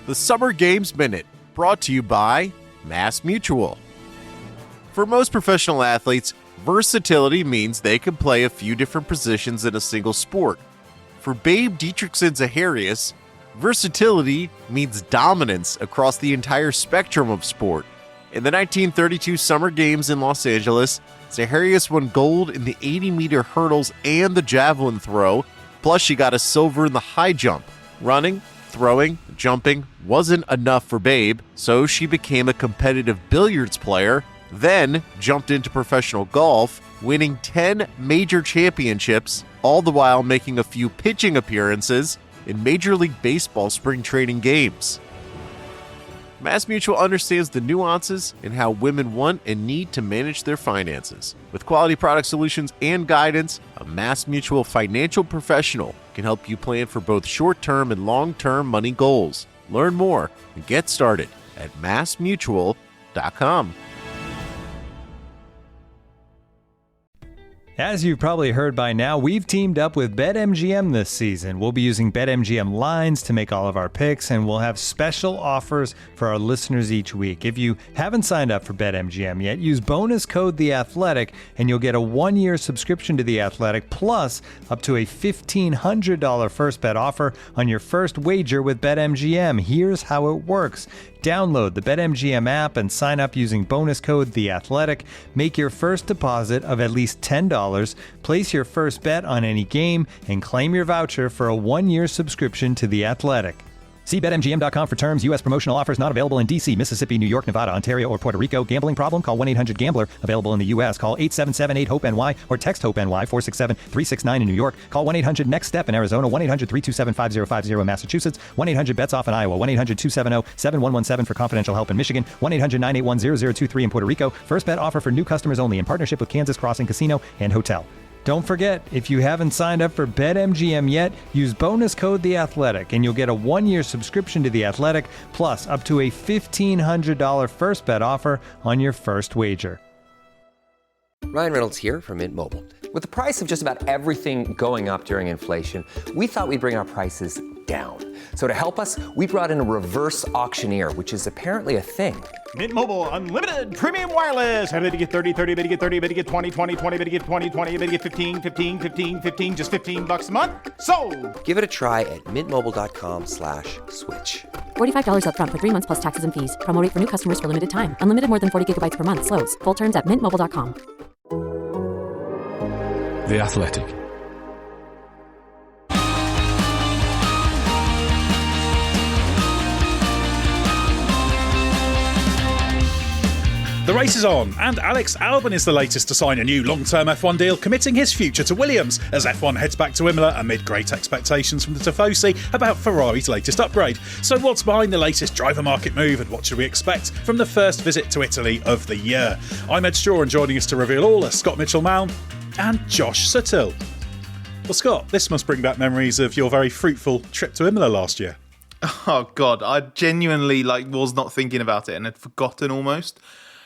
The Summer Games Minute, brought to you by Mass Mutual. For most professional athletes, versatility means they can play a few different positions in a single sport. For Babe Dietrichson-Zaharias, versatility means dominance across the entire spectrum of sport. In the 1932 Summer Games in Los Angeles, Zaharias won gold in the 80-meter hurdles and the javelin throw, plus she got a silver in the high jump. Running, throwing, jumping wasn't enough for Babe, so she became a competitive billiards player, then jumped into professional golf, winning 10 major championships, all the while making a few pitching appearances in Major League Baseball spring training games. Mass Mutual understands the nuances in how women want and need to manage their finances. With quality product solutions and guidance, a Mass Mutual financial professional can help you plan for both short-term and long-term money goals. Learn more and get started at massmutual.com. As you've probably heard by now, we've teamed up with BetMGM this season. We'll be using BetMGM lines to make all of our picks, and we'll have special offers for our listeners each week. If you haven't signed up for BetMGM yet, use bonus code The Athletic, and you'll get a 1-year subscription to The Athletic, plus up to a $1,500 first bet offer on your first wager with BetMGM. Here's how it works. Download the BetMGM app and sign up using bonus code The Athletic. Make your first deposit of at least $10. Place your first bet on any game and claim your voucher for a 1-year subscription to The Athletic. See BetMGM.com for terms. U.S. promotional offers not available in D.C., Mississippi, New York, Nevada, Ontario, or Puerto Rico. Gambling problem? Call 1-800-GAMBLER. Available in the U.S. Call 877-8-HOPE-NY or text HOPE-NY 467-369 in New York. Call 1-800-NEXT-STEP in Arizona. 1-800-327-5050 in Massachusetts. 1-800-BETS-OFF in Iowa. 1-800-270-7117 for confidential help in Michigan. 1-800-981-0023 in Puerto Rico. First bet offer for new customers only in partnership with Kansas Crossing Casino and Hotel. Don't forget, if you haven't signed up for BetMGM yet, use bonus code The Athletic, and you'll get a 1-year subscription to The Athletic, plus up to a $1,500 first bet offer on your first wager. Ryan Reynolds here from Mint Mobile. With the price of just about everything going up during inflation, we thought we'd bring our prices down. So to help us, we brought in a reverse auctioneer, which is apparently a thing. Mint Mobile Unlimited Premium Wireless. How to get 30, 30, bit to get 30, bit to get 20, 20, 20, bit to get 20, 20, bit to get 15, 15, 15, 15, just $15 a month? Sold! Give it a try at mintmobile.com/switch. $45 up front for 3 months plus taxes and fees. Promo rate for new customers for limited time. Unlimited more than 40 gigabytes per month. Slows full terms at mintmobile.com. The Athletic. The race is on, and Alex Albon is the latest to sign a new long-term F1 deal, committing his future to Williams as F1 heads back to Imola amid great expectations from the Tifosi about Ferrari's latest upgrade. So what's behind the latest driver market move, and what should we expect from the first visit to Italy of the year? I'm Edd Straw, and joining us to reveal all are Scott Mitchell-Malm and Josh Suttill. Well, Scott, this must bring back memories of your very fruitful trip to Imola last year. Oh, God, I genuinely was not thinking about it and had forgotten almost.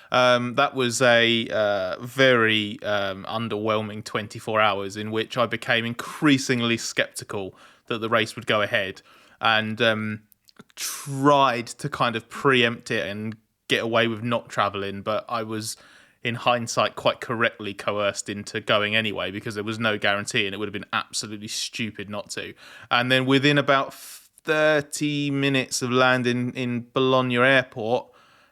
That was a very underwhelming 24 hours in which I became increasingly sceptical that the race would go ahead, and tried to kind of preempt it and get away with not travelling, but I was, in hindsight, quite correctly coerced into going anyway because there was no guarantee and it would have been absolutely stupid not to. And then within about 30 minutes of landing in Bologna Airport,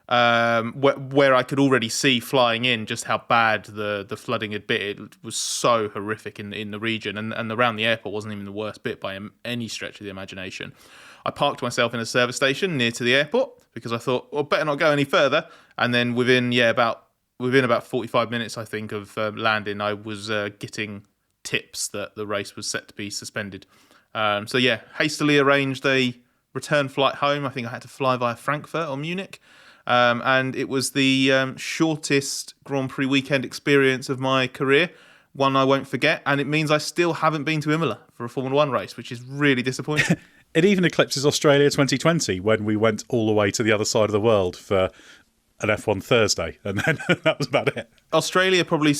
where I could already see flying in just how bad the flooding had been. It was so horrific in the region, and around the airport wasn't even the worst bit by any stretch of the imagination. I parked myself in a service station near to the airport because I thought, well, better not go any further. And then within about 45 minutes, I think, of landing, I was getting tips that the race was set to be suspended. So hastily arranged a return flight home. I think I had to fly via Frankfurt or Munich. And it was the shortest Grand Prix weekend experience of my career, one I won't forget, and it means I still haven't been to Imola for a Formula 1 race, which is really disappointing. It even eclipses Australia 2020, when we went all the way to the other side of the world for an F1 Thursday, and then that was about it. Australia probably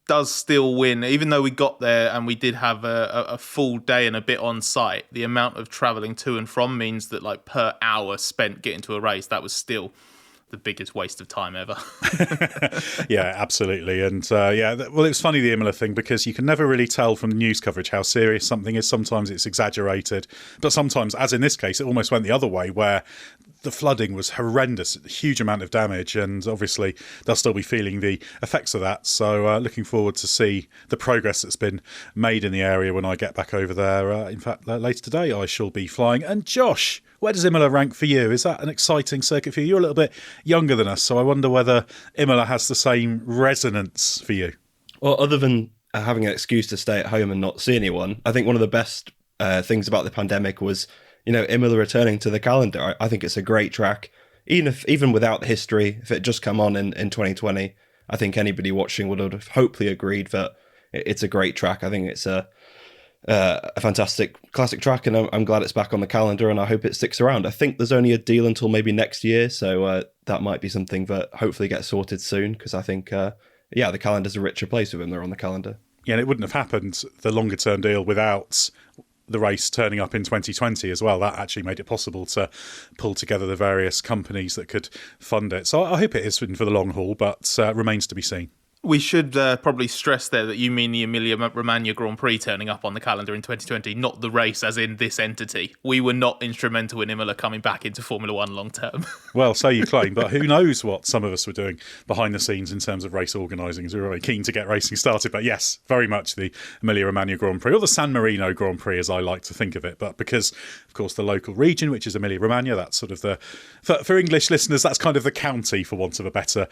does still win, even though we got there and we did have a full day and a bit on site. The amount of travelling to and from means that, like, per hour spent getting to a race, that was still the biggest waste of time ever. Yeah, absolutely. And well, it was funny, the Imola thing, because you can never really tell from the news coverage how serious something is. Sometimes it's exaggerated, but sometimes, as in this case, it almost went the other way, where the flooding was horrendous, a huge amount of damage, and obviously they'll still be feeling the effects of that. So looking forward to see the progress that's been made in the area when I get back over there. In fact, later today I shall be flying. And Josh, where does Imola rank for you? Is that an exciting circuit for you? You're a little bit younger than us, so I wonder whether Imola has the same resonance for you. Well, other than having an excuse to stay at home and not see anyone, I think one of the best things about the pandemic was, Imola returning to the calendar. I think it's a great track. Even without the history, if it just come on in 2020, I think anybody watching would have hopefully agreed that it's a great track. I think it's a fantastic classic track, and I'm glad it's back on the calendar, and I hope it sticks around. I think there's only a deal until maybe next year, so that might be something that hopefully gets sorted soon, because I think, the calendar's a richer place with Imola on the calendar. Yeah, and it wouldn't have happened, the longer term deal, without the race turning up in 2020 as well. That actually made it possible to pull together the various companies that could fund it. So I hope it is for the long haul, but remains to be seen. We should probably stress there that you mean the Emilia-Romagna Grand Prix turning up on the calendar in 2020, not the race as in this entity. We were not instrumental in Imola coming back into Formula One long term. Well, so you claim, but who knows what some of us were doing behind the scenes in terms of race organising, as we were really keen to get racing started. But yes, very much the Emilia-Romagna Grand Prix, or the San Marino Grand Prix as I like to think of it. But because, of course, the local region, which is Emilia-Romagna, that's sort of for English listeners, that's kind of the county, for want of a better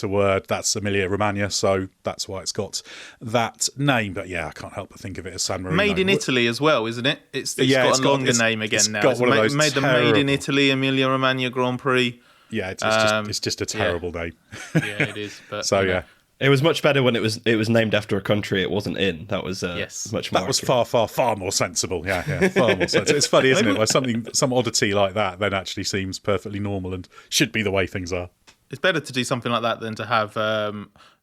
word. That's Emilia-Romagna, so that's why it's got that name. But yeah, I can't help but think of it as San Marino. Made in Italy as well, isn't it? It's got a longer name again now. It's made the Made in Italy Emilia-Romagna Grand Prix. Yeah, it's just a terrible name. Yeah, it is. But so yeah. It was much better when it was named after a country it wasn't in. That was much more. That was far more sensible. Yeah, far more sensible. It's funny, isn't it? Where some oddity like that then actually seems perfectly normal and should be the way things are. It's better to do something like that than to have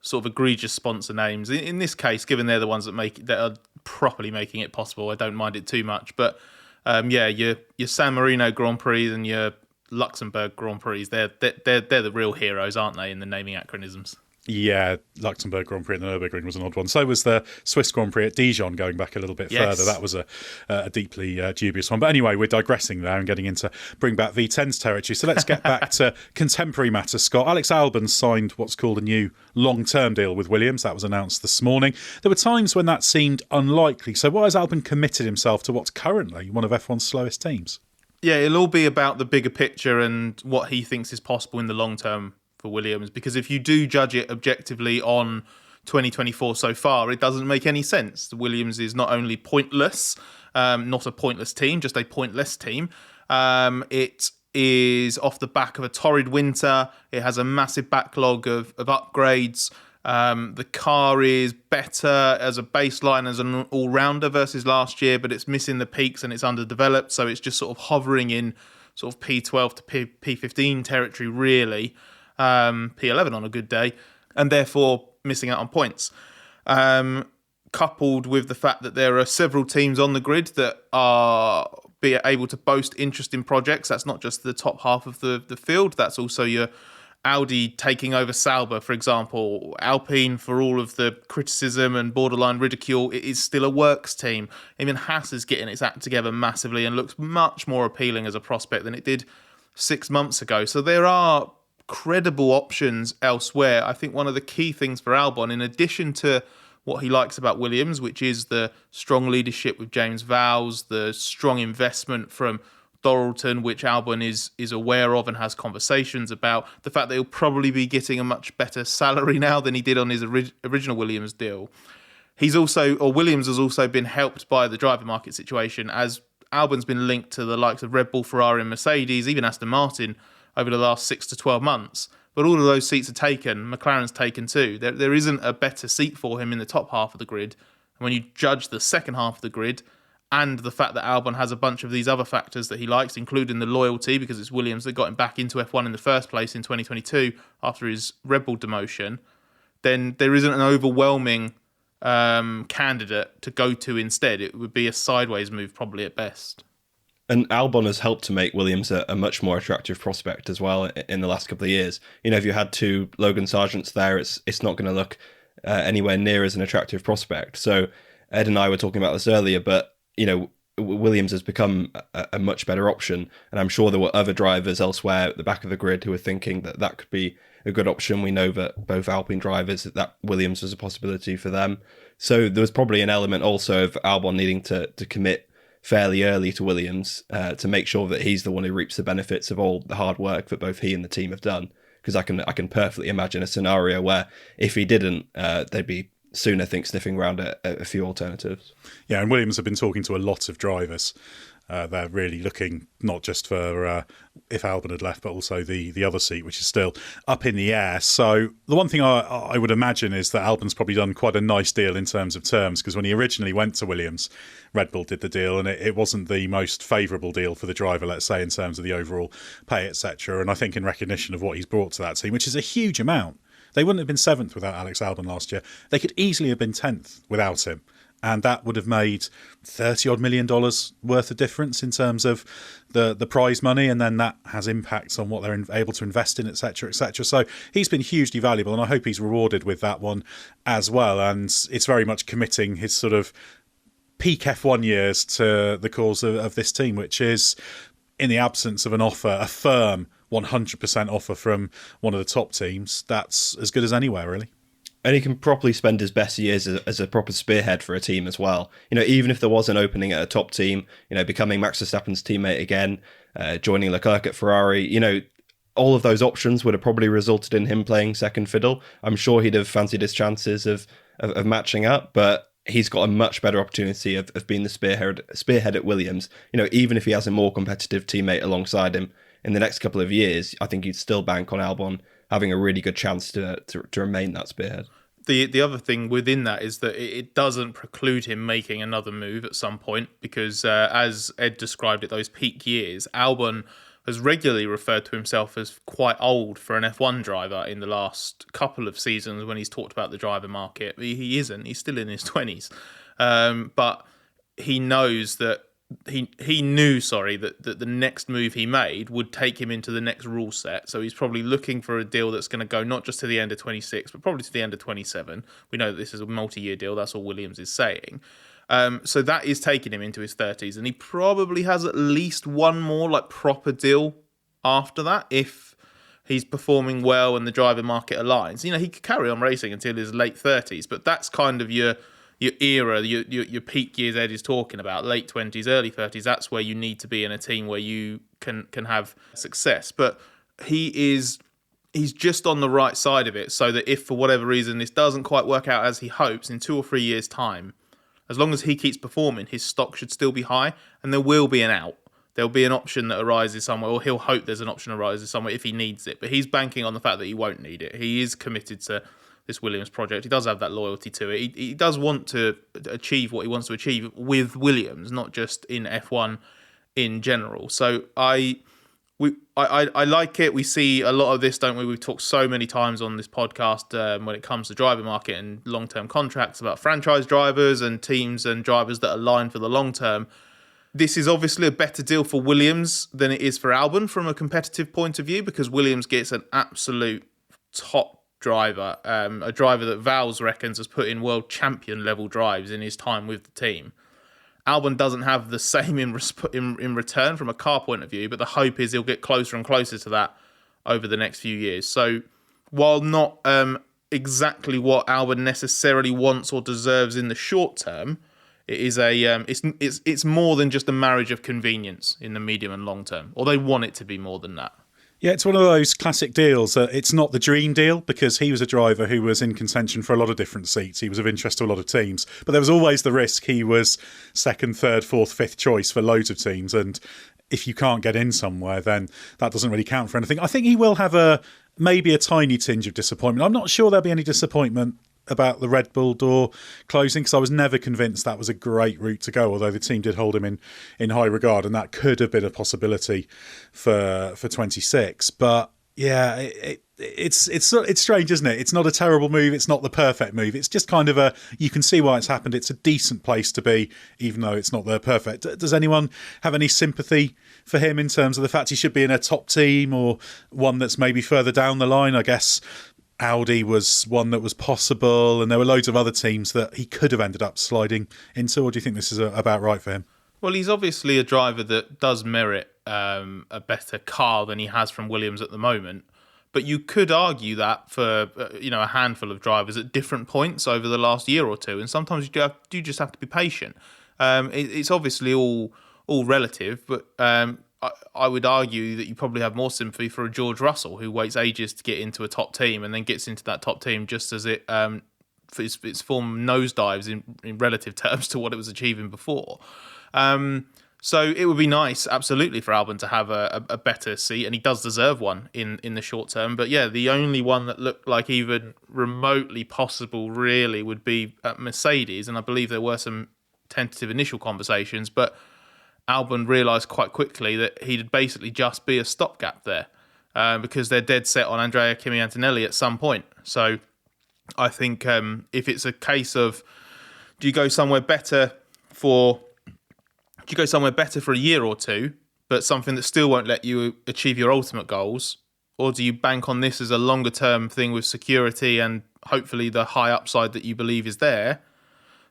sort of egregious sponsor names. In this case, given they're the ones that are properly making it possible, I don't mind it too much. But your San Marino Grand Prix and your Luxembourg Grand Prix, they're the real heroes, aren't they, in the naming acronyms? Yeah, Luxembourg Grand Prix and the Nürburgring was an odd one. So was the Swiss Grand Prix at Dijon, going back a little bit further. That was a deeply dubious one. But anyway, we're digressing there and getting into bring back V10's territory. So let's get back to contemporary matters, Scott. Alex Albon signed what's called a new long-term deal with Williams. That was announced this morning. There were times when that seemed unlikely. So why has Albon committed himself to what's currently one of F1's slowest teams? Yeah, it'll all be about the bigger picture and what he thinks is possible in the long term for Williams, because if you do judge it objectively on 2024 so far, it doesn't make any sense. Williams is not only pointless, not a pointless team, just a pointless team. It is off the back of a torrid winter. It has a massive backlog of upgrades. The car is better as a baseline, as an all-rounder versus last year, but it's missing the peaks and it's underdeveloped, so it's just sort of hovering in sort of P12 to P15 territory, really. P11 on a good day, and therefore missing out on points. Coupled with the fact that there are several teams on the grid that are able to boast interesting projects. That's not just the top half of the field, that's also your Audi taking over Sauber, for example. Alpine, for all of the criticism and borderline ridicule, it is still a works team. Even Haas is getting its act together massively and looks much more appealing as a prospect than it did 6 months ago. So there are credible options elsewhere. I think one of the key things for Albon, in addition to what he likes about Williams, which is the strong leadership with James Vowles, the strong investment from Doralton, which Albon is aware of and has conversations about, the fact that he'll probably be getting a much better salary now than he did on his original Williams deal. Williams has also been helped by the driver market situation, as Albon's been linked to the likes of Red Bull, Ferrari and Mercedes, even Aston Martin, over the last 6 to 12 months. But all of those seats are taken. McLaren's taken too. There isn't a better seat for him in the top half of the grid. And when you judge the second half of the grid, and the fact that Albon has a bunch of these other factors that he likes, including the loyalty, because it's Williams that got him back into F1 in the first place in 2022 after his Red Bull demotion, then there isn't an overwhelming candidate to go to instead. It would be a sideways move probably at best. And Albon has helped to make Williams a much more attractive prospect as well in the last couple of years. You know, if you had two Logan Sargents there, it's not going to look anywhere near as an attractive prospect. So Ed and I were talking about this earlier, but, you know, Williams has become a much better option. And I'm sure there were other drivers elsewhere at the back of the grid who were thinking that that could be a good option. We know that both Alpine drivers, that Williams was a possibility for them. So there was probably an element also of Albon needing to commit fairly early to Williams to make sure that he's the one who reaps the benefits of all the hard work that both he and the team have done. Because I can perfectly imagine a scenario where if he didn't, they'd be soon, I think, sniffing around a few alternatives. Yeah, and Williams have been talking to a lot of drivers. They're really looking not just for if Albon had left, but also the other seat, which is still up in the air. So the one thing I would imagine is that Albon's probably done quite a nice deal in terms of terms, because when he originally went to Williams, Red Bull did the deal, and it wasn't the most favourable deal for the driver, let's say, in terms of the overall pay, etc. And I think in recognition of what he's brought to that team, which is a huge amount. They wouldn't have been 7th without Alex Albon last year. They could easily have been 10th without him. And that would have made $30-odd million worth of difference in terms of the prize money. And then that has impacts on what they're able to invest in, etc., etc. So he's been hugely valuable, and I hope he's rewarded with that one as well. And it's very much committing his sort of peak F1 years to the cause of this team, which is, in the absence of an offer, a firm 100% offer from one of the top teams, that's as good as anywhere, really. And he can properly spend his best years as a proper spearhead for a team as well. You know, even if there was an opening at a top team, you know, becoming Max Verstappen's teammate again, joining Leclerc at Ferrari, you know, all of those options would have probably resulted in him playing second fiddle. I'm sure he'd have fancied his chances of matching up, but he's got a much better opportunity of being the spearhead at Williams. You know, even if he has a more competitive teammate alongside him in the next couple of years, I think he'd still bank on Albon having a really good chance to remain that spearhead. The other thing within that is that it doesn't preclude him making another move at some point, because as Ed described it, those peak years, Albon has regularly referred to himself as quite old for an F1 driver in the last couple of seasons when he's talked about the driver market. He isn't. He's still in his 20s. But he knows that he knew that the next move he made would take him into the next rule set. So he's probably looking for a deal that's going to go not just to the end of 26, but probably to the end of 27. We know that this is a multi-year deal. That's all Williams is saying. So that is taking him into his 30s. And he probably has at least one more like proper deal after that if he's performing well and the driver market aligns. You know, he could carry on racing until his late 30s, but that's kind of your era, your peak years Ed is talking about, late 20s, early 30s. That's where you need to be in a team where you can have success. But he's just on the right side of it, so that if for whatever reason this doesn't quite work out as he hopes in 2 or 3 years' time, as long as he keeps performing, his stock should still be high, and there will be an out. There'll be an option that arises somewhere, or he'll hope there's an option that arises somewhere if he needs it. But he's banking on the fact that he won't need it. He is committed to this Williams project. He does have that loyalty to it. He does want to achieve what he wants to achieve with Williams, not just in F1 in general. So I like it. We see a lot of this, don't we? We've talked so many times on this podcast when it comes to driver market and long-term contracts about franchise drivers and teams and drivers that align for the long term. This is obviously a better deal for Williams than it is for Albon from a competitive point of view, because Williams gets an absolute top driver, a driver that Vowles reckons has put in world champion level drives in his time with the team. Albon doesn't have the same in return from a car point of view, but the hope is he'll get closer and closer to that over the next few years. So while not exactly what Albon necessarily wants or deserves in the short term, it is it's more than just a marriage of convenience in the medium and long term, or they want it to be more than that. Yeah, it's one of those classic deals. It's not the dream deal, because he was a driver who was in contention for a lot of different seats. He was of interest to a lot of teams. But there was always the risk he was second, third, fourth, fifth choice for loads of teams. And if you can't get in somewhere, then that doesn't really count for anything. I think he will have maybe a tiny tinge of disappointment. I'm not sure there'll be any disappointment about the Red Bull door closing, because I was never convinced that was a great route to go, although the team did hold him in high regard, and that could have been a possibility for 26. But yeah, it's strange, isn't it? It's not a terrible move. It's not the perfect move. It's just kind of you can see why it's happened. It's a decent place to be, even though it's not the perfect. Does anyone have any sympathy for him in terms of the fact he should be in a top team or one that's maybe further down the line? I guess Audi was one that was possible, and there were loads of other teams that he could have ended up sliding into. Or do you think this is about right for him? Well, he's obviously a driver that does merit a better car than he has from Williams at the moment. But you could argue that for a handful of drivers at different points over the last year or two, and sometimes you do just have to be patient. It's obviously all relative, but I would argue that you probably have more sympathy for a George Russell who waits ages to get into a top team and then gets into that top team just as its form nosedives in relative terms to what it was achieving before. So it would be nice, absolutely, for Albon to have a better seat, and he does deserve one in the short term. But yeah, the only one that looked like even remotely possible really would be at Mercedes, and I believe there were some tentative initial conversations, but Albon realised quite quickly that he'd basically just be a stopgap there because they're dead set on Andrea Kimi Antonelli at some point. So I think if it's a case of do you go somewhere better for a year or two, but something that still won't let you achieve your ultimate goals, or do you bank on this as a longer term thing with security and hopefully the high upside that you believe is there,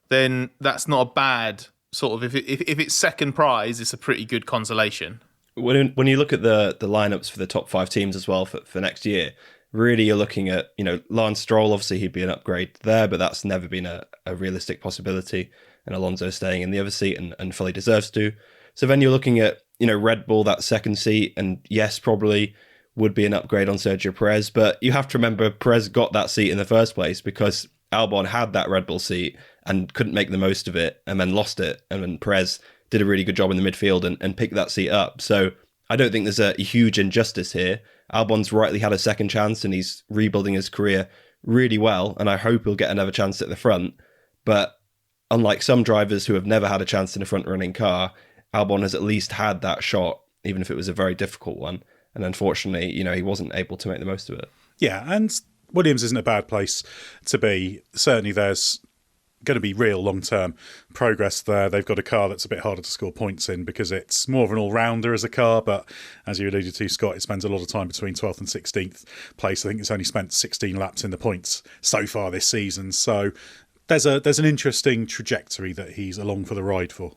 then that's not a bad sort of, if it's second prize, it's a pretty good consolation. When you look at the lineups for the top 5 teams as well for next year, really you're looking at, Lance Stroll, obviously he'd be an upgrade there, but that's never been a realistic possibility. And Alonso staying in the other seat and fully deserves to. So then you're looking at, Red Bull, that second seat, and yes, probably would be an upgrade on Sergio Perez, but you have to remember Perez got that seat in the first place because Albon had that Red Bull seat and couldn't make the most of it and then lost it. And then Perez did a really good job in the midfield and picked that seat up. So I don't think there's a huge injustice here. Albon's rightly had a second chance and he's rebuilding his career really well, and I hope he'll get another chance at the front. But unlike some drivers who have never had a chance in a front-running car, Albon has at least had that shot, even if it was a very difficult one. And unfortunately, he wasn't able to make the most of it. Yeah, and Williams isn't a bad place to be. Certainly there's going to be real long-term progress there. They've got a car that's a bit harder to score points in because it's more of an all-rounder as a car, but as you alluded to, Scott, it spends a lot of time between 12th and 16th place. I think it's only spent 16 laps in the points so far this season. So there's an interesting trajectory that he's along for the ride for.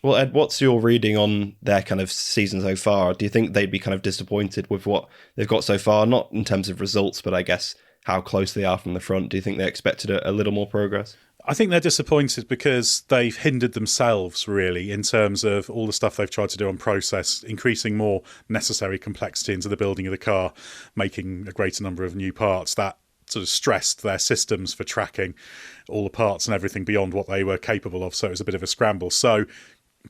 Well, Ed, what's your reading on their kind of season so far? Do you think they'd be kind of disappointed with what they've got so far? Not in terms of results, but I guess how close they are from the front. Do you think they expected a little more progress? I think they're disappointed because they've hindered themselves, really, in terms of all the stuff they've tried to do on process, increasing more necessary complexity into the building of the car, making a greater number of new parts. That sort of stressed their systems for tracking all the parts and everything beyond what they were capable of. So it was a bit of a scramble. So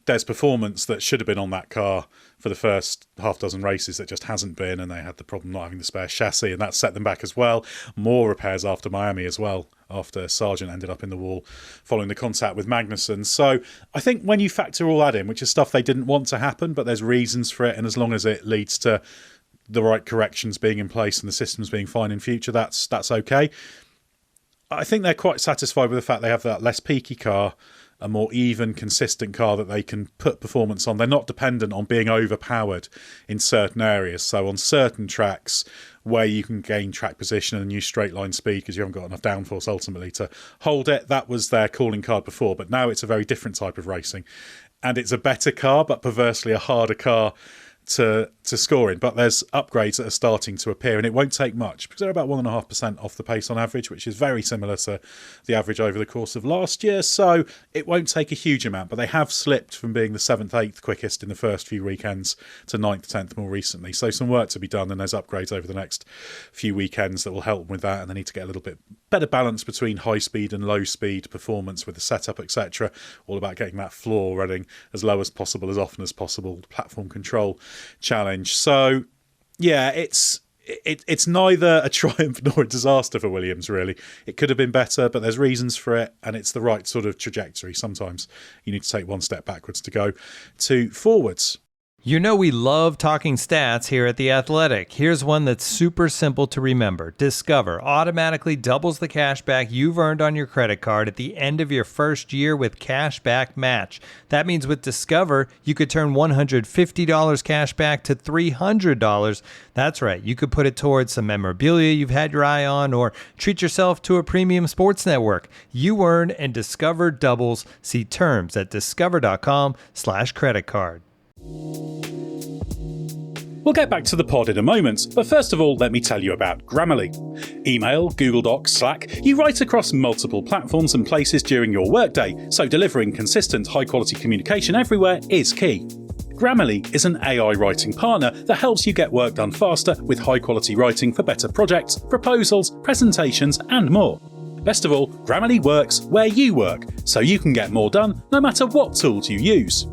there's performance that should have been on that car for the first half dozen races that just hasn't been, and they had the problem not having the spare chassis, and that set them back as well. More repairs after Miami as well, after Sargent ended up in the wall following the contact with Magnussen. So I think when you factor all that in, which is stuff they didn't want to happen, but there's reasons for it, and as long as it leads to the right corrections being in place and the systems being fine in future, that's okay. I think they're quite satisfied with the fact they have that less peaky car, a more even, consistent car that they can put performance on. They're not dependent on being overpowered in certain areas. So on certain tracks where you can gain track position and use straight line speed because you haven't got enough downforce ultimately to hold it, that was their calling card before. But now it's a very different type of racing. And it's a better car, but perversely a harder car to score in. But there's upgrades that are starting to appear, and it won't take much because they're about 1.5% off the pace on average, which is very similar to the average over the course of last year. So it won't take a huge amount, but they have slipped from being the 7th, 8th quickest in the first few weekends to 9th, 10th more recently. So some work to be done, and there's upgrades over the next few weekends that will help them with that, and they need to get a little bit better balance between high speed and low speed performance with the setup, etc. All about getting that floor running as low as possible, as often as possible, platform control challenge. So yeah, it's neither a triumph nor a disaster for Williams, really. It could have been better, but there's reasons for it, and it's the right sort of trajectory. Sometimes you need to take one step backwards to go two forwards. You know we love talking stats here at The Athletic. Here's one that's super simple to remember. Discover automatically doubles the cash back you've earned on your credit card at the end of your first year with Cash Back Match. That means with Discover, you could turn $150 cash back to $300. That's right, you could put it towards some memorabilia you've had your eye on or treat yourself to a premium sports network. You earn and Discover doubles. See terms at discover.com/creditcard. We'll get back to the pod in a moment, but first of all, let me tell you about Grammarly. Email, Google Docs, Slack, you write across multiple platforms and places during your workday, so delivering consistent, high-quality communication everywhere is key. Grammarly is an AI writing partner that helps you get work done faster with high-quality writing for better projects, proposals, presentations, and more. Best of all, Grammarly works where you work, so you can get more done no matter what tools you use.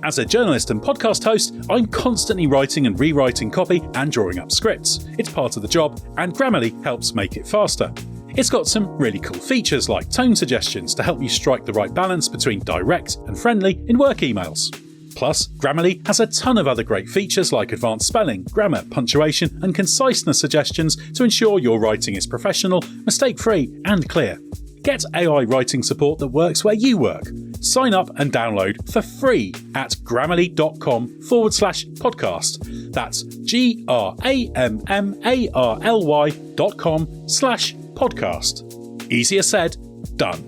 As a journalist and podcast host, I'm constantly writing and rewriting copy and drawing up scripts. It's part of the job, and Grammarly helps make it faster. It's got some really cool features like tone suggestions to help you strike the right balance between direct and friendly in work emails. Plus, Grammarly has a ton of other great features like advanced spelling, grammar, punctuation, and conciseness suggestions to ensure your writing is professional, mistake-free, and clear. Get AI writing support that works where you work. Sign up and download for free at grammarly.com/podcast. That's grammarly.com/podcast. Easier said, done.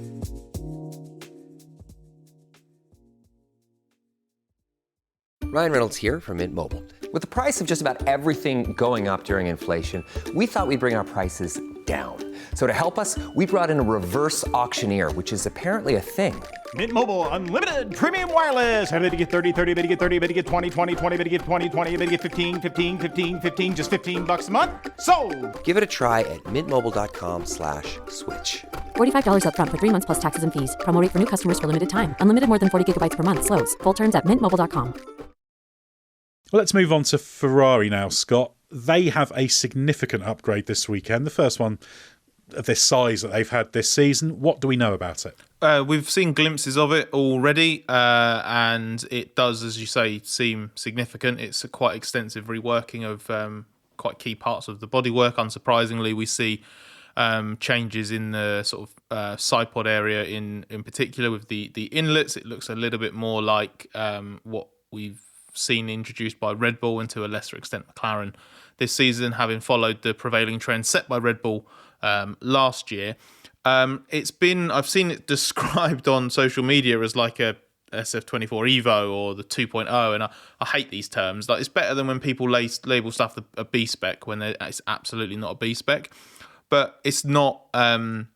Ryan Reynolds here from Mint Mobile. With the price of just about everything going up during inflation, we thought we'd bring our prices down. So to help us, we brought in a reverse auctioneer, which is apparently a thing. Mint Mobile Unlimited Premium Wireless. How to get 30, 30, bit to get 30, bit to get 20, 20, 20, bit to get 20, 20, bit to get 15, 15, 15, 15, just $15 a month? Sold! Give it a try at mintmobile.com/switch. $45 up front for 3 months plus taxes and fees. Promo rate for new customers for limited time. Unlimited more than 40 gigabytes per month. Slows full terms at mintmobile.com. Well, let's move on to Ferrari now, Scott. They have a significant upgrade this weekend, the first one of this size that they've had this season. What do we know about it? We've seen glimpses of it already, and it does, as you say, seem significant. It's a quite extensive reworking of quite key parts of the bodywork. Unsurprisingly, we see changes in the sort of side pod area in particular with the inlets. It looks a little bit more like what we've seen introduced by Red Bull and to a lesser extent McLaren this season, having followed the prevailing trend set by Red Bull last year. I've seen it described on social media as like a SF24 Evo or the 2.0, and I hate these terms. Like, it's better than when people label stuff a B spec when it's absolutely not a B spec. But it's not when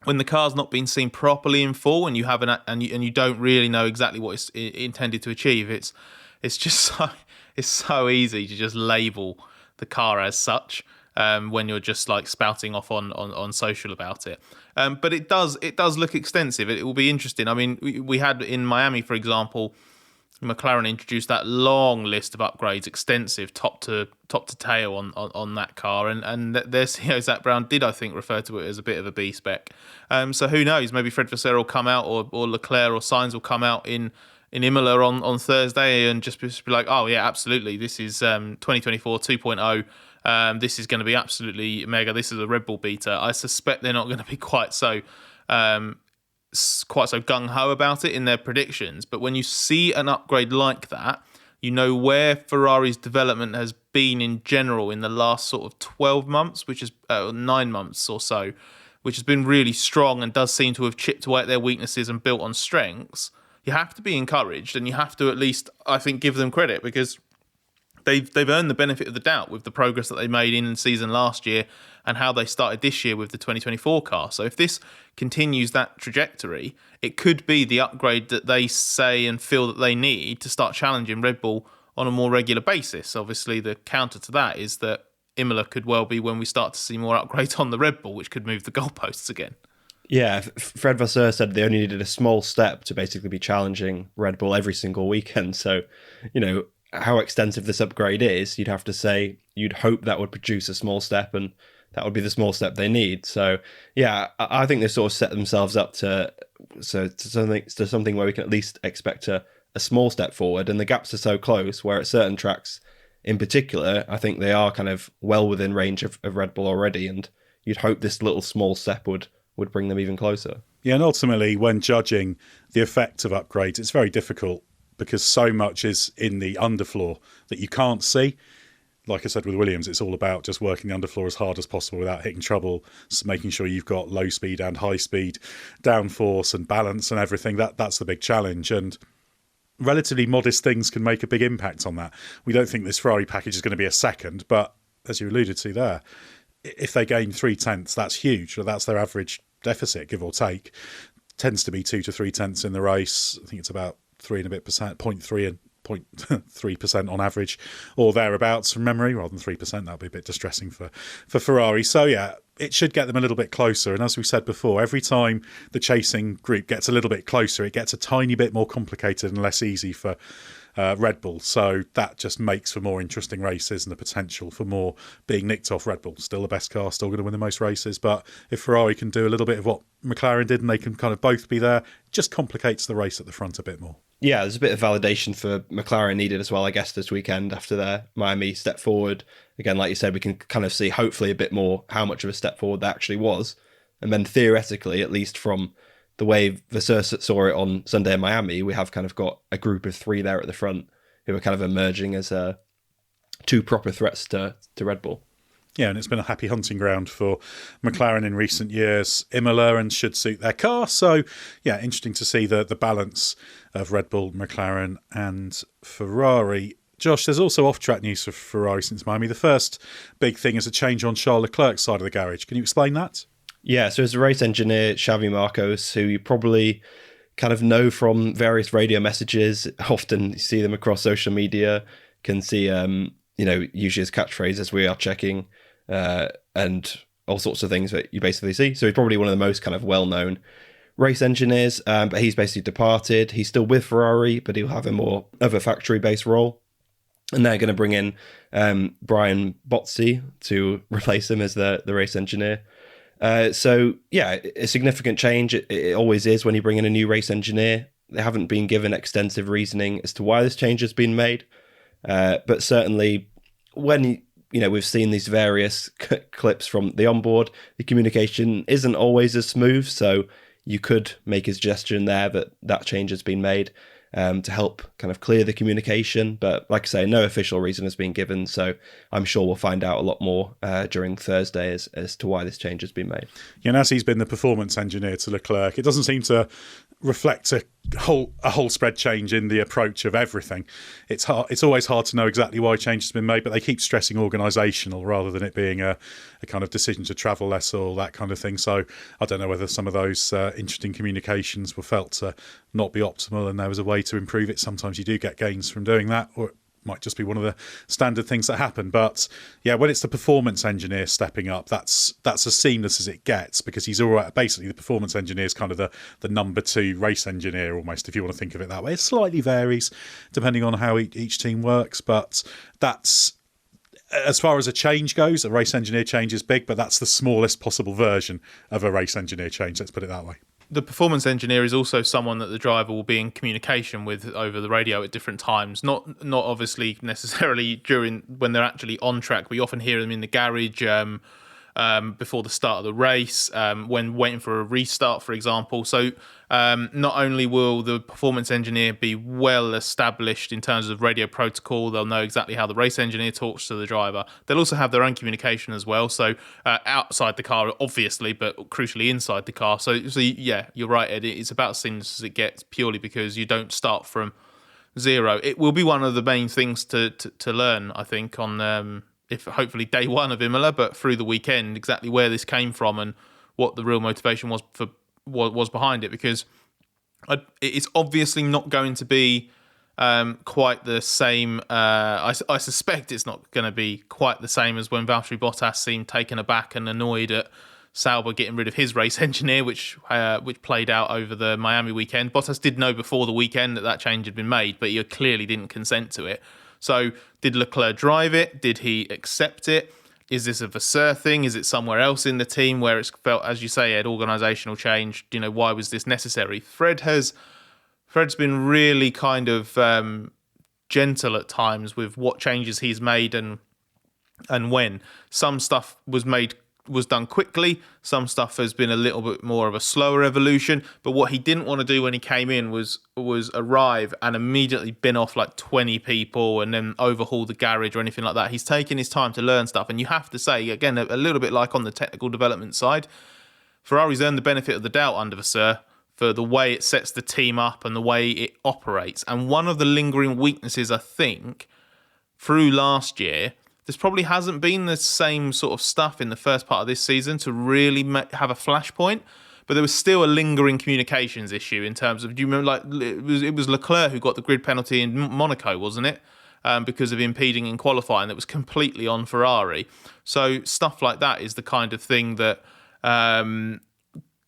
the car's not been seen properly in full, and you have and you don't really know exactly what it's intended to achieve. It's just so easy to just label the car as such when you're just like spouting off on social about it. But it does look extensive. It will be interesting. I mean, we had in Miami, for example, McLaren introduced that long list of upgrades, extensive top to tail on that car, and their CEO Zach Brown did, I think, refer to it as a bit of a B spec. So who knows? Maybe Fred Vasseur will come out, or Leclerc or Sainz will come out in Imola on Thursday and just be like, oh yeah, absolutely, this is 2024 2.0. This is going to be absolutely mega. This is a Red Bull beta. I suspect they're not going to be quite so gung-ho about it in their predictions. But when you see an upgrade like that, you know where Ferrari's development has been in general in the last sort of 12 months, which is 9 months or so, which has been really strong and does seem to have chipped away at their weaknesses and built on strengths. You have to be encouraged, and you have to at least, I think, give them credit, because they've earned the benefit of the doubt with the progress that they made in season last year and how they started this year with the 2024 car. So if this continues that trajectory, it could be the upgrade that they say and feel that they need to start challenging Red Bull on a more regular basis. Obviously, the counter to that is that Imola could well be when we start to see more upgrades on the Red Bull, which could move the goalposts again. Yeah, Fred Vasseur said they only needed a small step to basically be challenging Red Bull every single weekend. So, how extensive this upgrade is, you'd have to say you'd hope that would produce a small step, and that would be the small step they need. So, yeah, I think they sort of set themselves up to something where we can at least expect a a small step forward, and the gaps are so close where at certain tracks in particular, I think they are kind of well within range of Red Bull already, and you'd hope this little small step would bring them even closer. Yeah, and ultimately, when judging the effect of upgrades, it's very difficult because so much is in the underfloor that you can't see. Like I said with Williams, it's all about just working the underfloor as hard as possible without hitting trouble, making sure you've got low speed and high speed, downforce and balance and everything. That's the big challenge. And relatively modest things can make a big impact on that. We don't think this Ferrari package is going to be a second, but as you alluded to there, if they gain 0.3, that's huge. That's their average deficit, give or take. Tends to be 2 to 0.3 in the race. I think it's about 3 and a bit percent, 0.3 and 0.3% on average, or thereabouts from memory, rather than 3%. That would be a bit distressing for Ferrari. So yeah, it should get them a little bit closer. And as we said before, every time the chasing group gets a little bit closer, it gets a tiny bit more complicated and less easy for Red Bull. So that just makes for more interesting races and the potential for more being nicked off Red Bull. Still the best car, still going to win the most races. But if Ferrari can do a little bit of what McLaren did and they can kind of both be there, it just complicates the race at the front a bit more. Yeah, there's a bit of validation for McLaren needed as well, I guess, this weekend after their Miami step forward. Again, like you said, we can kind of see hopefully a bit more how much of a step forward that actually was. And then theoretically, at least from the way Verstappen saw it on Sunday in Miami, we have kind of got a group of 3 there at the front who are kind of emerging as 2 proper threats to Red Bull. Yeah, and it's been a happy hunting ground for McLaren in recent years. Imola and should suit their car. So, yeah, interesting to see the balance of Red Bull, McLaren and Ferrari. Josh, there's also off-track news for Ferrari since Miami. The first big thing is a change on Charles Leclerc's side of the garage. Can you explain that? Yeah, so as a race engineer, Xavi Marcos, who you probably kind of know from various radio messages, often you see them across social media, can see, usually his catchphrases, "we are checking," and all sorts of things that you basically see. So he's probably one of the most kind of well-known race engineers, but he's basically departed. He's still with Ferrari, but he'll have a more of a factory-based role. And they're going to bring in Brian Botzi to replace him as the race engineer. So, yeah, a significant change. It always is when you bring in a new race engineer. They haven't been given extensive reasoning as to why this change has been made. But certainly when we've seen these various clips from the onboard, the communication isn't always as smooth. So you could make a suggestion there that change has been made to help kind of clear the communication. But like I say, no official reason has been given. So I'm sure we'll find out a lot more during Thursday as to why this change has been made. Yeah, and as he's been the performance engineer to Leclerc, it doesn't seem to reflect a whole spread change in the approach of everything. It's always hard to know exactly why change has been made, but they keep stressing organisational rather than it being a kind of decision to travel less or that kind of thing. So I don't know whether some of those interesting communications were felt to not be optimal and there was a way to improve it. Sometimes you do get gains from doing that, or it might just be one of the standard things that happen. But yeah, when it's the performance engineer stepping up, that's as seamless as it gets, because he's all right. Basically, the performance engineer is kind of the number 2 race engineer almost, if you want to think of it that way. It slightly varies depending on how each team works, but that's, as far as a change goes, a race engineer change is big, but that's the smallest possible version of a race engineer change. Let's put it that way. The performance engineer is also someone that the driver will be in communication with over the radio at different times. Not obviously necessarily when they're actually on track. We often hear them in the garage before the start of the race, when waiting for a restart, for example. So not only will the performance engineer be well established in terms of radio protocol, they'll know exactly how the race engineer talks to the driver. They'll also have their own communication as well. So outside the car, obviously, but crucially inside the car. So yeah, you're right, Ed. It's about as seamless as it gets, purely because you don't start from zero. It will be one of the main things to learn, I think, on if hopefully day one of Imola, but through the weekend, exactly where this came from and what the real motivation was behind it, because it's obviously not going to be quite the same. I suspect it's not going to be quite the same as when Valtteri Bottas seemed taken aback and annoyed at Sauber getting rid of his race engineer, which played out over the Miami weekend. Bottas did know before the weekend that change had been made, but he clearly didn't consent to it. So did Leclerc drive it? Did he accept it? Is this a Vasseur thing? Is it somewhere else in the team where it's felt, as you say, Ed, organisational change? Why was this necessary? Fred has Fred's been really kind of gentle at times with what changes he's made and when. Some stuff was done quickly, some stuff has been a little bit more of a slower evolution, but what he didn't want to do when he came in was arrive and immediately bin off like 20 people and then overhaul the garage or anything like that. He's taken his time to learn stuff, and you have to say, again, a little bit like on the technical development side, Ferrari's earned the benefit of the doubt under Vasseur for the way it sets the team up and the way it operates. And one of the lingering weaknesses, I think, through last year, this probably hasn't been the same sort of stuff in the first part of this season to really have a flashpoint, but there was still a lingering communications issue in terms of, do you remember, like it was Leclerc who got the grid penalty in Monaco, wasn't it? Because of impeding in qualifying, that was completely on Ferrari. So stuff like that is the kind of thing that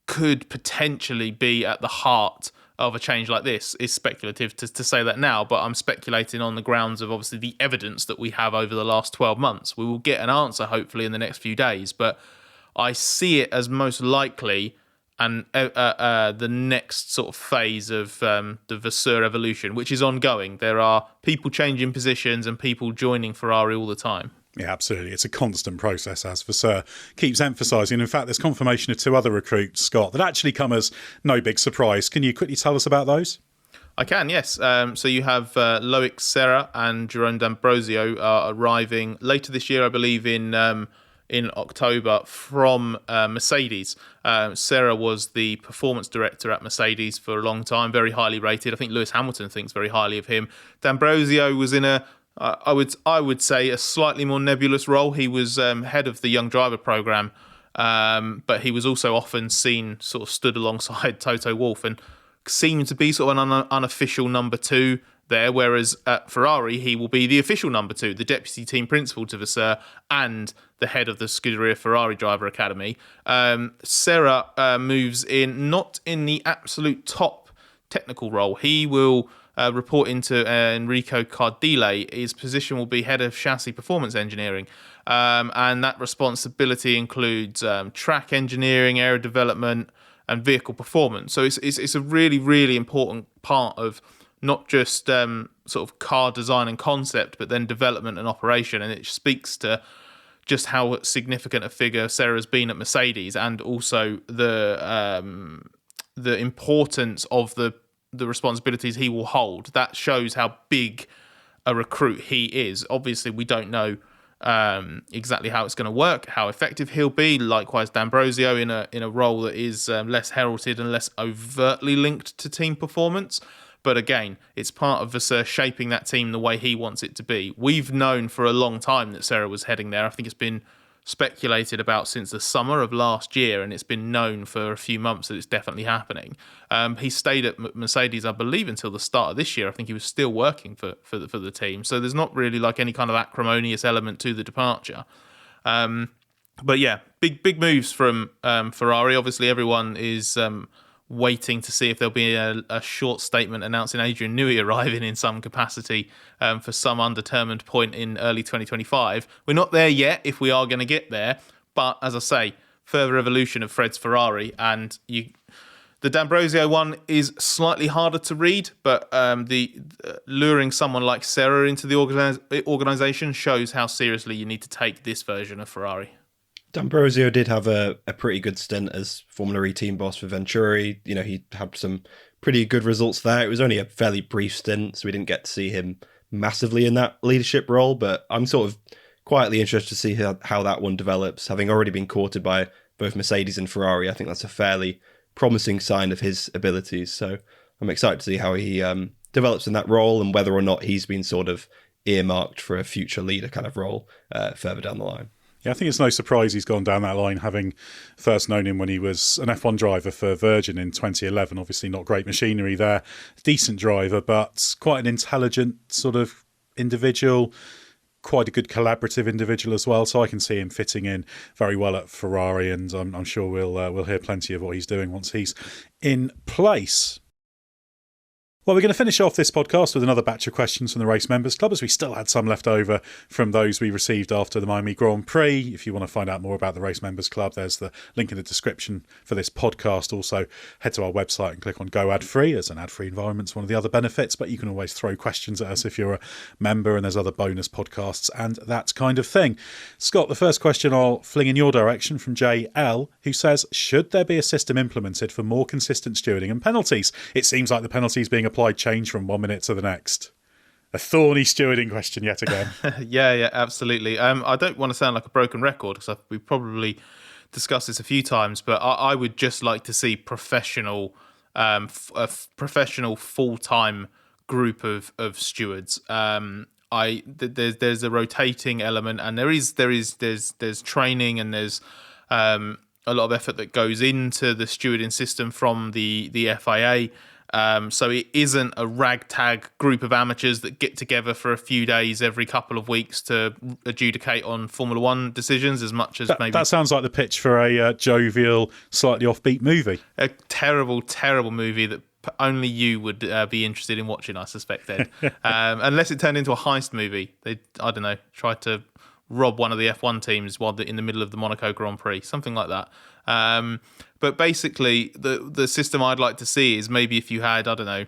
could potentially be at the heart of a change like this. Is speculative to say that now, but I'm speculating on the grounds of obviously the evidence that we have over the last 12 months. We will get an answer hopefully in the next few days, but I see it as most likely and the next sort of phase of the Vasseur evolution, which is ongoing. There are people changing positions and people joining Ferrari all the time. Yeah, absolutely. It's a constant process, as Vasseur keeps emphasising. In fact, there's confirmation of 2 other recruits, Scott, that actually come as no big surprise. Can you quickly tell us about those? I can, yes. So you have Loic Serra and Jerome D'Ambrosio are arriving later this year, I believe, in October from Mercedes. Serra was the performance director at Mercedes for a long time, very highly rated. I think Lewis Hamilton thinks very highly of him. D'Ambrosio was in I would say a slightly more nebulous role. He was head of the young driver program, but he was also often seen sort of stood alongside Toto Wolff and seemed to be sort of an unofficial number 2 there, whereas at Ferrari he will be the official number 2, the deputy team principal to Vasseur and the head of the Scuderia Ferrari Driver Academy. Serra moves in, not in the absolute top technical role. He will report into Enrico Cardile. His position will be head of chassis performance engineering, and that responsibility includes track engineering, aero development, and vehicle performance. So it's a really, really important part of not just sort of car design and concept, but then development and operation. And it speaks to just how significant a figure Serra's been at Mercedes, and also the importance of the responsibilities he will hold. That shows how big a recruit he is. Obviously, we don't know exactly how it's going to work, how effective he'll be. Likewise, D'Ambrosio in a role that is less heralded and less overtly linked to team performance. But again, it's part of Vasseur shaping that team the way he wants it to be. We've known for a long time that Serra was heading there. I think it's been speculated about since the summer of last year, and it's been known for a few months that it's definitely happening. He stayed at Mercedes, I believe, until the start of this year. I think he was still working for the team. So there's not really like any kind of acrimonious element to the departure. But yeah, big moves from Ferrari. Obviously, everyone is waiting to see if there'll be a short statement announcing Adrian Newey arriving in some capacity for some undetermined point in early 2025. We're not there yet if we are going to get there, but as I say, further evolution of Fred's Ferrari, and the D'Ambrosio one is slightly harder to read, but the luring someone like Serra into the organisation shows how seriously you need to take this version of Ferrari. D'Ambrosio did have a pretty good stint as Formula E team boss for Venturi. You know, he had some pretty good results there. It was only a fairly brief stint, so we didn't get to see him massively in that leadership role, but I'm sort of quietly interested to see how that one develops. Having already been courted by both Mercedes and Ferrari, I think that's a fairly promising sign of his abilities. So I'm excited to see how he develops in that role and whether or not he's been sort of earmarked for a future leader kind of role further down the line. Yeah, I think it's no surprise he's gone down that line, having first known him when he was an F1 driver for Virgin in 2011. Obviously not great machinery there, decent driver, but quite an intelligent sort of individual, quite a good collaborative individual as well. So I can see him fitting in very well at Ferrari, and I'm sure we'll hear plenty of what he's doing once he's in place. Well, we're going to finish off this podcast with another batch of questions from the Race Members Club, as we still had some left over from those we received after the Miami Grand Prix. If you want to find out more about the Race Members Club, there's the link in the description for this podcast. Also, head to our website and click on Go Ad Free, as an ad-free environment's one of the other benefits, but you can always throw questions at us if you're a member, and there's other bonus podcasts and that kind of thing. Scott, the first question I'll fling in your direction from JL, who says, should there be a system implemented for more consistent stewarding and penalties? It seems like the penalties being applied change from 1 minute to the next. A thorny stewarding question yet again. Yeah, absolutely. I don't want to sound like a broken record, because we've probably discussed this a few times, but I would just like to see professional, professional full-time group of stewards. There's a rotating element, and there's training, and there's a lot of effort that goes into the stewarding system from the FIA. So it isn't a ragtag group of amateurs that get together for a few days every couple of weeks to adjudicate on Formula One decisions, as much as maybe... That sounds like the pitch for a jovial, slightly offbeat movie. A terrible, terrible movie that only you would be interested in watching, I suspect, Ed. Unless it turned into a heist movie. They, I don't know, tried to rob one of the F1 teams while they're in the middle of the Monaco Grand Prix, something like that. But basically, the system I'd like to see is maybe if you had, I don't know,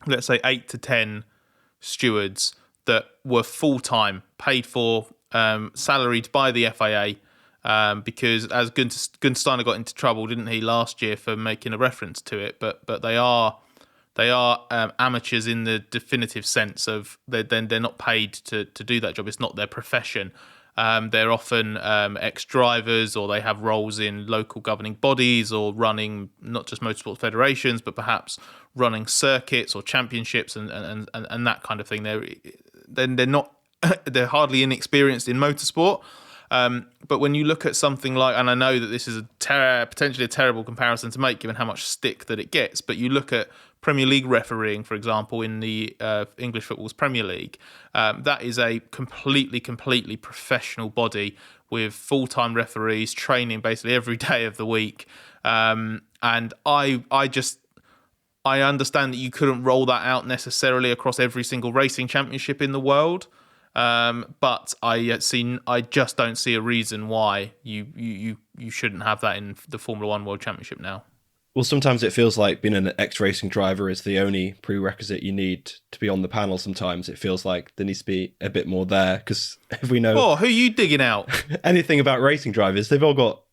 let's say 8 to 10 stewards that were full-time, paid for, salaried by the FIA, because as Gunther Steiner got into trouble, didn't he, last year for making a reference to it? But they are amateurs in the definitive sense of they're not paid to do that job. It's not their profession. They're often ex-drivers, or they have roles in local governing bodies, or running not just motorsport federations, but perhaps running circuits or championships and that kind of thing. They're not they're hardly inexperienced in motorsport. But when you look at something like, and I know that this is potentially a terrible comparison to make given how much stick that it gets, but you look at Premier League refereeing, for example, in the English football's Premier League, that is a completely professional body with full-time referees training basically every day of the week. And I understand that you couldn't roll that out necessarily across every single racing championship in the world. But I just don't see a reason why you shouldn't have that in the Formula One World Championship now. Well, sometimes it feels like being an ex-racing driver is the only prerequisite you need to be on the panel. Sometimes it feels like there needs to be a bit more there, because if we know... Oh, who are you digging out? Anything about racing drivers, they've all got,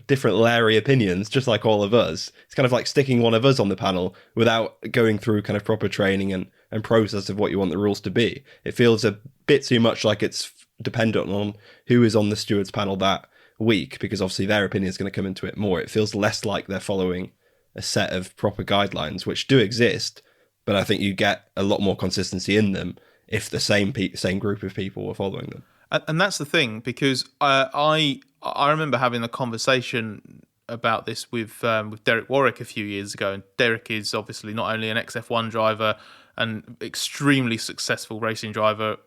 different Larry opinions, just like all of us. It's kind of like sticking one of us on the panel without going through kind of proper training and process of what you want the rules to be. It feels a bit too much like it's dependent on who is on the stewards panel that week, because obviously their opinion is going to come into it more. It feels less like they're following a set of proper guidelines, which do exist, but I think you get a lot more consistency in them if the same group of people were following them. And that's the thing, because I remember having a conversation about this with Derek Warwick a few years ago, and Derek is obviously not only an ex-F1 driver and extremely successful racing driver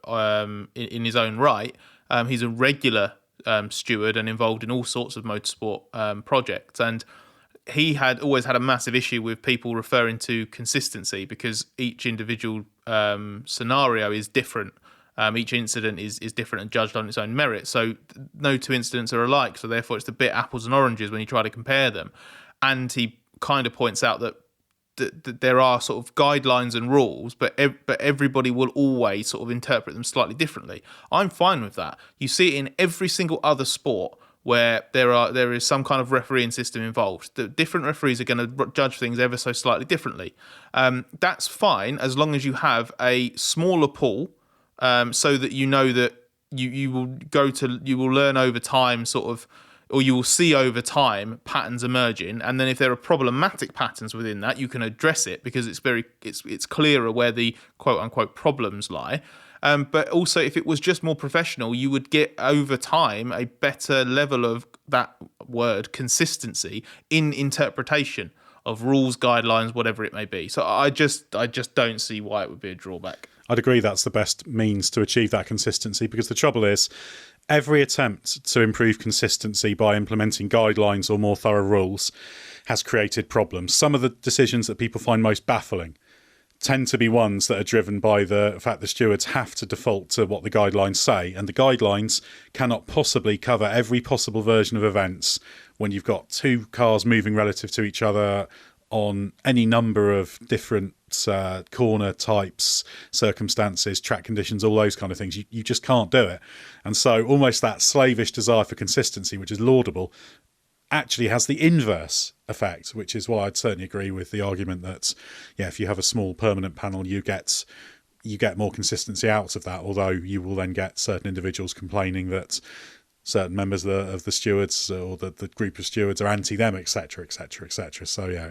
in his own right, he's a regular steward and involved in all sorts of motorsport projects, and he had always had a massive issue with people referring to consistency, because each individual scenario is different. Each incident is different and judged on its own merit. So no two incidents are alike. So therefore, it's a bit apples and oranges when you try to compare them. And he kind of points out that there are sort of guidelines and rules, but everybody will always sort of interpret them slightly differently. I'm fine with that. You see it in every single other sport where there is some kind of refereeing system involved. The different referees are going to judge things ever so slightly differently. That's fine as long as you have a smaller pool, so that you know that you will learn over time, sort of, or you will see over time patterns emerging, and then if there are problematic patterns within that, you can address it, because it's clearer where the quote unquote problems lie. But also, if it was just more professional, you would get over time a better level of that word consistency in interpretation of rules, guidelines, whatever it may be. So I just don't see why it would be a drawback. I'd agree that's the best means to achieve that consistency, because the trouble is, every attempt to improve consistency by implementing guidelines or more thorough rules has created problems. Some of the decisions that people find most baffling tend to be ones that are driven by the fact the stewards have to default to what the guidelines say, and the guidelines cannot possibly cover every possible version of events when you've got two cars moving relative to each other on any number of different corner types, circumstances, track conditions, all those kind of things. You just can't do it. And so almost that slavish desire for consistency, which is laudable, actually has the inverse effect, which is why I'd certainly agree with the argument that, yeah, if you have a small permanent panel, you get more consistency out of that, although you will then get certain individuals complaining that certain members of the stewards or the group of stewards are anti them, etc., etc., etc. So yeah,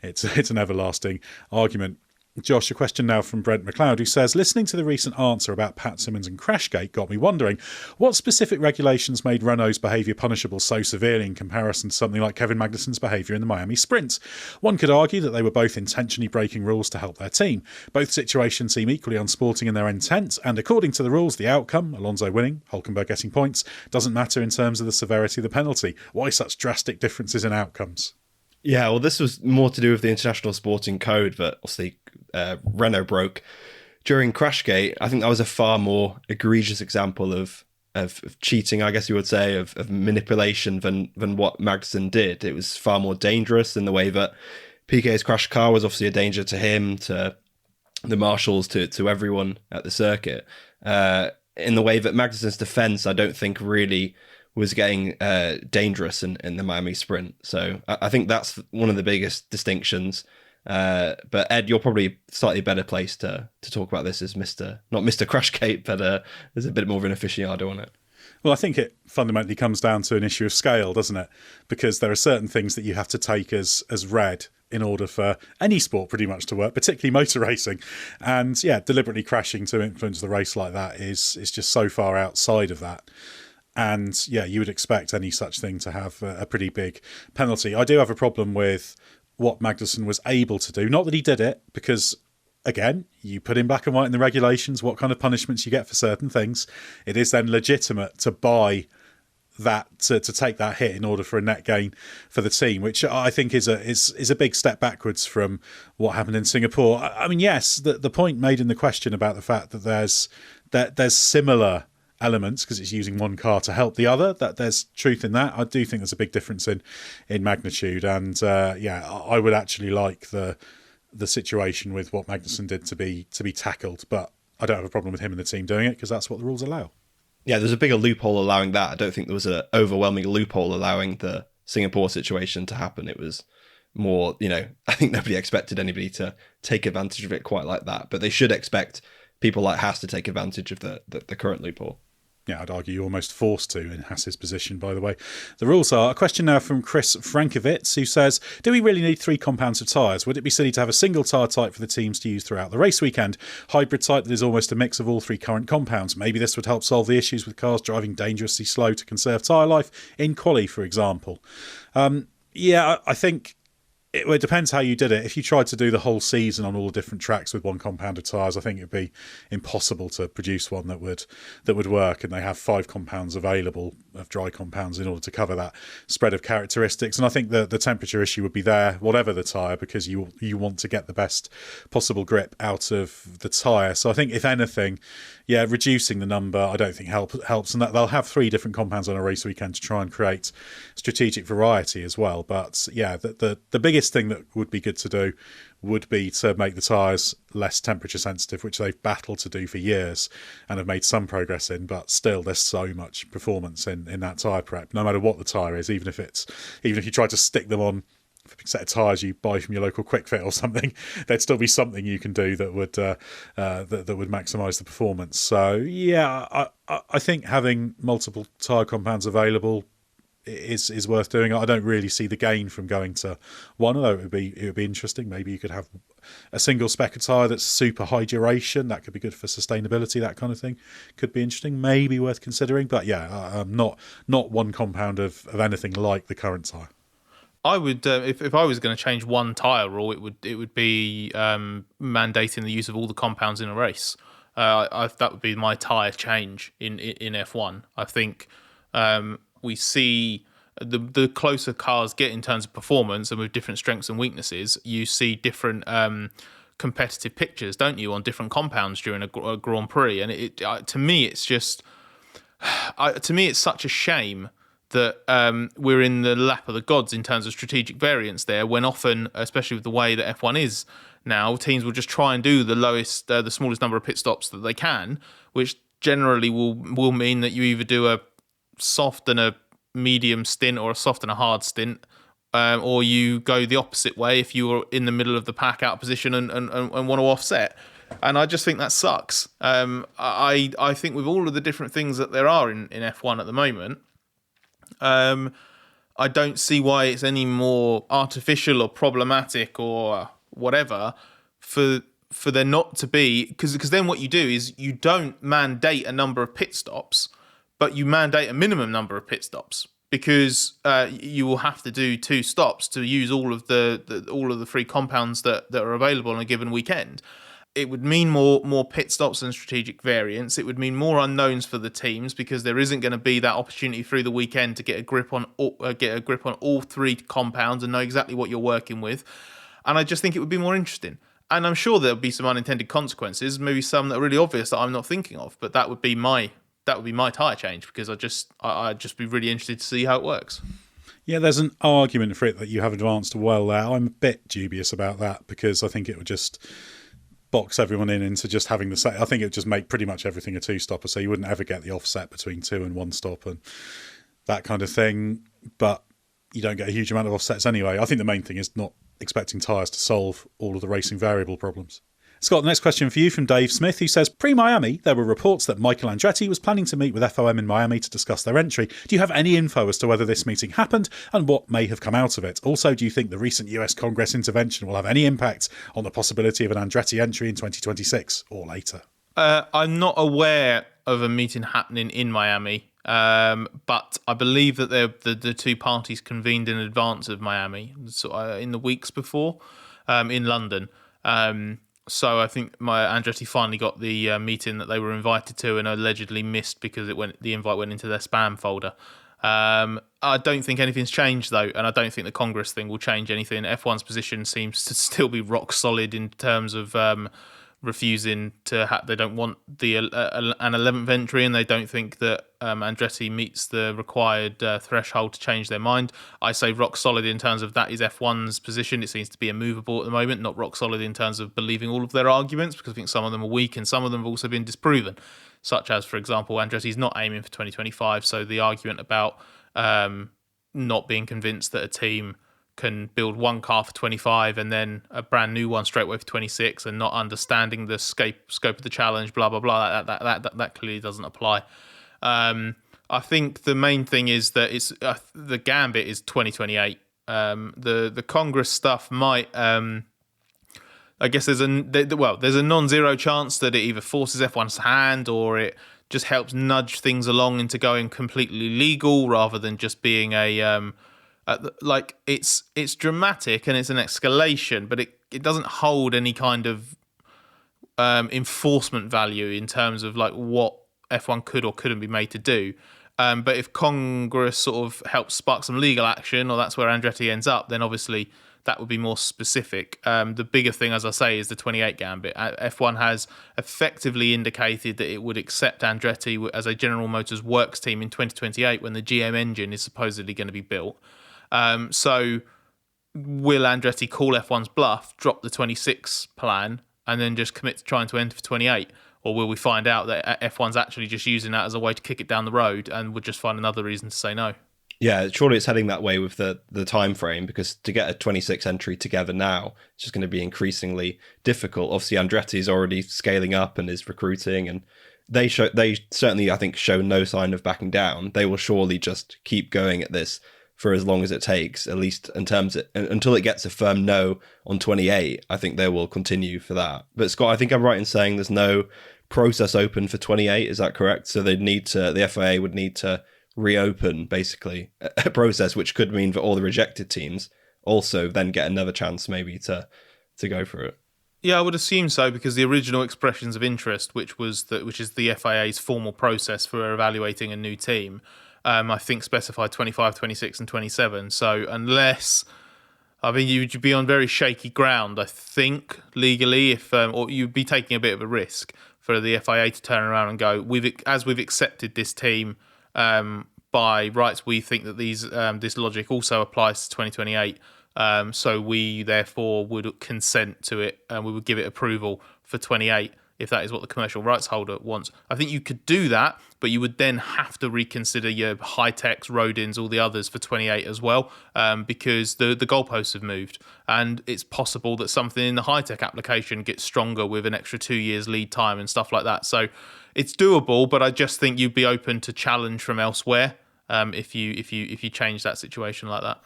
it's an everlasting argument. Josh, a question now from Brent McLeod, who says, listening to the recent answer about Pat Simmons and Crashgate got me wondering what specific regulations made Renault's behaviour punishable so severely in comparison to something like Kevin Magnussen's behaviour in the Miami Sprint. One could argue that they were both intentionally breaking rules to help their team. Both situations seem equally unsporting in their intent, and according to the rules, the outcome, Alonso winning, Hülkenberg getting points, doesn't matter in terms of the severity of the penalty. Why such drastic differences in outcomes? Yeah, well, this was more to do with the International Sporting Code that obviously Renault broke during Crashgate. I think that was a far more egregious example of cheating, I guess you would say, of manipulation than what Magnussen did. It was far more dangerous in the way that Piquet's crash car was obviously a danger to him, to the marshals, to everyone at the circuit. In the way that Magnussen's defence, I don't think really was getting dangerous in the Miami Sprint. So I think that's one of the biggest distinctions. But Ed, you're probably slightly better placed to talk about this as not Mr. Crashgate, but there's a bit more of an aficionado on it. Well, I think it fundamentally comes down to an issue of scale, doesn't it? Because there are certain things that you have to take as read in order for any sport pretty much to work, particularly motor racing. And yeah, deliberately crashing to influence the race like that is just so far outside of that. And yeah, you would expect any such thing to have a pretty big penalty. I do have a problem with what Magnussen was able to do. Not that he did it, because again, you put in black and white in the regulations what kind of punishments you get for certain things. It is then legitimate to buy that, to take that hit in order for a net gain for the team, which I think is a big step backwards from what happened in Singapore. I mean, yes, the point made in the question about the fact that there's similar elements because it's using one car to help the other, that there's truth in that. I do think there's a big difference in magnitude, and I would actually like the situation with what Magnussen did to be tackled, but I don't have a problem with him and the team doing it because that's what the rules allow. Yeah, there's a bigger loophole allowing that. I don't think there was an overwhelming loophole allowing the Singapore situation to happen. It was more, I think nobody expected anybody to take advantage of it quite like that, but they should expect people like Haas to take advantage of the current loophole. Yeah, I'd argue you're almost forced to in Haas's position, by the way. The rules are, a question now from Chris Frankovitz, who says, do we really need 3 compounds of tyres? Would it be silly to have a single tyre type for the teams to use throughout the race weekend? Hybrid type that is almost a mix of all 3 current compounds. Maybe this would help solve the issues with cars driving dangerously slow to conserve tyre life in quali, for example. I think it depends how you did it. If you tried to do the whole season on all the different tracks with one compound of tyres, I think it'd be impossible to produce one that would work. And they have 5 compounds available of dry compounds in order to cover that spread of characteristics. And I think the temperature issue would be there, whatever the tyre, because you want to get the best possible grip out of the tyre. So I think if anything, reducing the number I don't think helps, and that they'll have 3 different compounds on a race weekend to try and create strategic variety as well. But yeah, the biggest thing that would be good to do would be to make the tyres less temperature sensitive, which they've battled to do for years and have made some progress in, but still there's so much performance in that tyre prep, no matter what the tyre is, even if you try to stick them on a set of tyres you buy from your local Quick Fit or something, there'd still be something you can do that would maximise the performance. So yeah, I think having multiple tyre compounds available is worth doing. I don't really see the gain from going to one, although it would be interesting. Maybe you could have a single spec of tyre that's super high duration. That could be good for sustainability. That kind of thing could be interesting. Maybe worth considering. But yeah, not one compound of anything like the current tyre. I would, if I was going to change one tyre rule, it would be mandating the use of all the compounds in a race. That would be my tyre change in F1. I think we see the closer cars get in terms of performance and with different strengths and weaknesses, you see different competitive pictures, don't you, on different compounds during a Grand Prix? And to me, it's just to me, it's such a shame that we're in the lap of the gods in terms of strategic variance there, when often, especially with the way that F1 is now, teams will just try and do the smallest number of pit stops that they can, which generally will mean that you either do a soft and a medium stint or a soft and a hard stint, or you go the opposite way if you're in the middle of the pack out of position and want to offset. And I just think that sucks. I think with all of the different things that there are in F1 at the moment, I don't see why it's any more artificial or problematic or whatever for there not to be, because then what you do is you don't mandate a number of pit stops, but you mandate a minimum number of pit stops, because you will have to do 2 stops to use all of the free compounds that are available on a given weekend. It would mean more pit stops and strategic variance. It would mean more unknowns for the teams, because there isn't going to be that opportunity through the weekend to get a grip on all 3 compounds and know exactly what you're working with. And I just think it would be more interesting. And I'm sure there'll be some unintended consequences, maybe some that are really obvious that I'm not thinking of. But that would be my tyre change, because I'd just be really interested to see how it works. Yeah, there's an argument for it that you have advanced well there. I'm a bit dubious about that, because I think it would just box everyone into just having the same. I think it would just make pretty much everything a 2-stopper, so you wouldn't ever get the offset between 2 and 1 stop and that kind of thing. But you don't get a huge amount of offsets anyway. I think the main thing is not expecting tyres to solve all of the racing variable problems. Scott, the next question for you from Dave Smith, who says, pre-Miami, there were reports that Michael Andretti was planning to meet with FOM in Miami to discuss their entry. Do you have any info as to whether this meeting happened and what may have come out of it? Also, do you think the recent US Congress intervention will have any impact on the possibility of an Andretti entry in 2026 or later? I'm not aware of a meeting happening in Miami, but I believe that the 2 parties convened in advance of Miami, in the weeks before, in London. So I think Andretti finally got the meeting that they were invited to and allegedly missed because the invite went into their spam folder. I don't think anything's changed though, and I don't think the Congress thing will change anything. F1's position seems to still be rock solid in terms of refusing to they don't want an 11th entry, and they don't think that Andretti meets the required threshold to change their mind. I say rock solid in terms of that is F1's position. It seems to be immovable at the moment, not rock solid in terms of believing all of their arguments, because I think some of them are weak and some of them have also been disproven, such as, for example, Andretti's not aiming for 2025, so the argument about not being convinced that a team can build one car for 25 and then a brand new one straight away for 26 and not understanding the scope of the challenge, blah, blah, blah, that clearly doesn't apply. I think the main thing is that it's the gambit is 2028. The Congress stuff might... I guess there's a non-zero chance that it either forces F1's hand or it just helps nudge things along into going completely legal rather than just being it's dramatic and it's an escalation, but it doesn't hold any kind of enforcement value in terms of like what F1 could or couldn't be made to do. But if Congress sort of helps spark some legal action, or that's where Andretti ends up, then obviously that would be more specific. The bigger thing, as I say, is the 28 gambit. F1 has effectively indicated that it would accept Andretti as a General Motors works team in 2028 when the GM engine is supposedly going to be built. So will Andretti call F1's bluff, drop the 26 plan, and then just commit to trying to enter for 28? Or will we find out that F1's actually just using that as a way to kick it down the road and would just find another reason to say no? Yeah, surely it's heading that way with the time frame, because to get a 26 entry together now, it's just going to be increasingly difficult. Obviously, Andretti's already scaling up and is recruiting, and they certainly, I think, show no sign of backing down. They will surely just keep going at this for as long as it takes, at least in terms of, until it gets a firm no on 28. I think they will continue for that. But Scott, I think I'm right in saying there's no process open for 28. Is that correct? So the FIA would need to reopen basically a process, which could mean that all the rejected teams also then get another chance maybe to go for it. Yeah, I would assume so, because the original expressions of interest, which is the FIA's formal process for evaluating a new team, I think specified 25, 26 and 27. So unless I mean, you'd be on very shaky ground, I think, legally, if or you'd be taking a bit of a risk for the FIA to turn around and go, we've accepted this team by rights, we think that this logic also applies to 2028. So we therefore would consent to it, and we would give it approval for 28 if that is what the commercial rights holder wants. I think you could do that, but you would then have to reconsider your high-techs, Rodins, all the others for 28 as well, because the goalposts have moved. And it's possible that something in the high-tech application gets stronger with an extra 2 years lead time and stuff like that. So it's doable, but I just think you'd be open to challenge from elsewhere if you change that situation like that.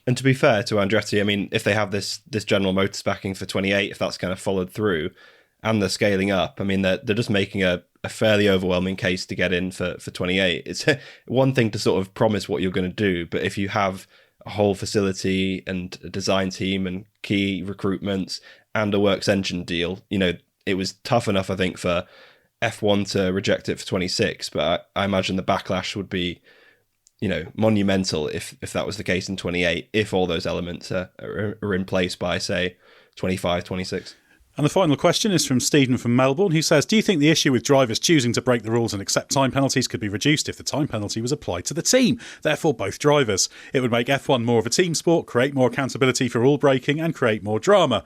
And to be fair to Andretti, I mean, if they have this General Motors backing for 28, if that's kind of followed through, and they're scaling up, I mean, they're just making a fairly overwhelming case to get in for 28. It's one thing to sort of promise what you're going to do, but if you have a whole facility and a design team and key recruitments and a works engine deal, you know, it was tough enough, I think, for F1 to reject it for 26, but I imagine the backlash would be, you know, monumental if that was the case in 28, if all those elements are in place by, say, 25, 26. And the final question is from Stephen from Melbourne, who says, do you think the issue with drivers choosing to break the rules and accept time penalties could be reduced if the time penalty was applied to the team, therefore both drivers? It would make F1 more of a team sport, create more accountability for rule breaking, and create more drama.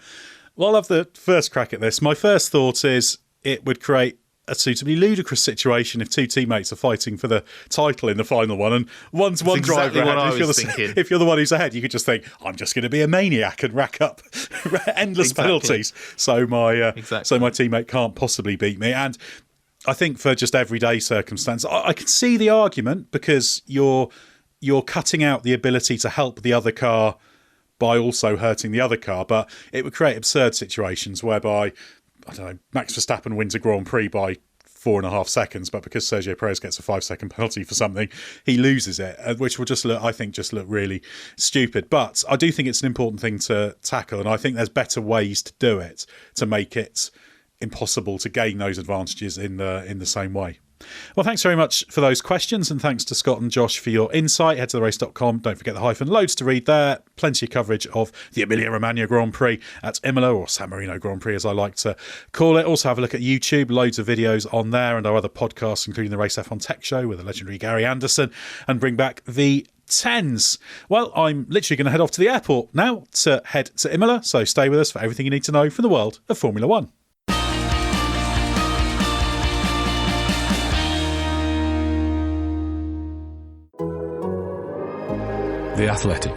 Well, I'll have the first crack at this. My first thought is it would create a suitably ludicrous situation if two teammates are fighting for the title in the final one, and one's one driver ahead. If you're the one who's ahead, you could just think, I'm just going to be a maniac and rack up endless penalties, so my teammate can't possibly beat me. And I think for just everyday circumstance, I can see the argument, because you're cutting out the ability to help the other car by also hurting the other car, but it would create absurd situations whereby, I don't know, Max Verstappen wins a Grand Prix by 4.5 seconds, but because Sergio Perez gets a 5-second penalty for something, he loses it, which will just look really stupid. But I do think it's an important thing to tackle, and I think there's better ways to do it to make it impossible to gain those advantages in the same way. Well, thanks very much for those questions, and thanks to Scott and Josh for your insight. Head to therace.com. Don't forget the hyphen. Loads to read there. Plenty of coverage of the Emilia-Romagna Grand Prix at Imola, or San Marino Grand Prix as I like to call it. Also have a look at YouTube. Loads of videos on there, and our other podcasts, including the Race F1 Tech Show with the legendary Gary Anderson, and bring back the 10s. Well, I'm literally going to head off to the airport now to head to Imola, so stay with us for everything you need to know from the world of Formula One. The Athletic.